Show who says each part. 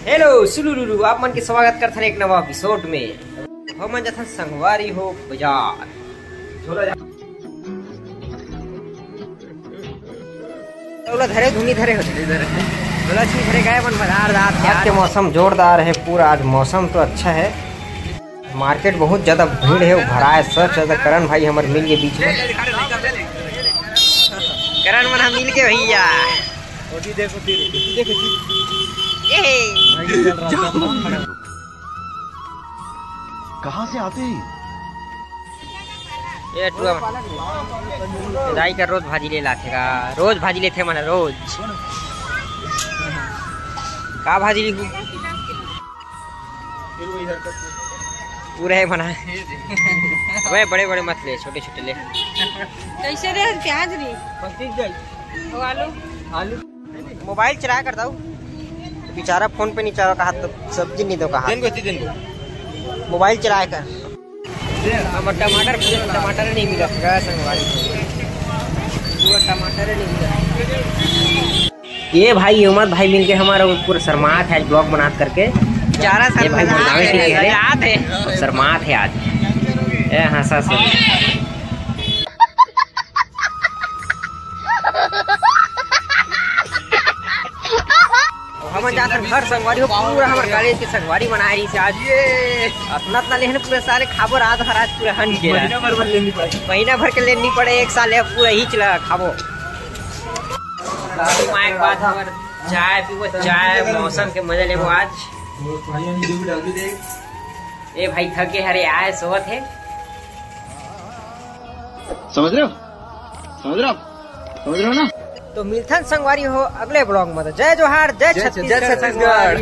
Speaker 1: Hello सुलुलुलु आप मन के स्वागत करथन एक नवा एपिसोड में। हमन जथन संगवारी हो बाजार झोला धरे धुनी धरे हो झोला छी धरे गए मन बाजार रात आज के मौसम जोरदार है पूरा। आज मौसम तो अच्छा है, मार्केट बहुत ज्यादा भीड़ है, भरा है सच ज्यादा। करण भाई हमारे मिल के बीच में करण मन मिल के भैया
Speaker 2: कहाँ से आते हैं
Speaker 1: ये दाई का रोज भाजी ले लाथे का रोज भाजी लेथे मन रोज का भाजी लिखू पूरा है मना। अबे बड़े बड़े मत ले, छोटे छोटे ले।
Speaker 3: कैसे दे प्याज रे आलू
Speaker 1: आलू मोबाइल चला कर दाऊ बेचारा फोन पे नहीं चला कहा तो सब्जी नहीं दो कहा मोबाइल चलाए कर। टमाटर नहीं मिला पूरा टमाटर नहीं मिला। ये भाई उमर भाई मिलके हमारा पूरा शर्मात है ब्लॉग बना करके। ये भाई याद है शर्मात है आज हंसा हम जाकर घर संगवारी हो पूरा हमारे कॉलेज की संगवारी बना रही से आज अपना लेने पूरे साले खाबो रात भर आज पूरा हन के महीना भर के लेनी पड़े एक साल पूरा ही चला खाबो। चाय पीबो चाय मौसम के मजे लेबो आज। ए भाई थके हरे आए सोवत है
Speaker 2: समझ रहे हो ना।
Speaker 1: तो मिलथन संगवारी हो अगले ब्लॉग में। जय जोहार जय छत्तीसगढ़।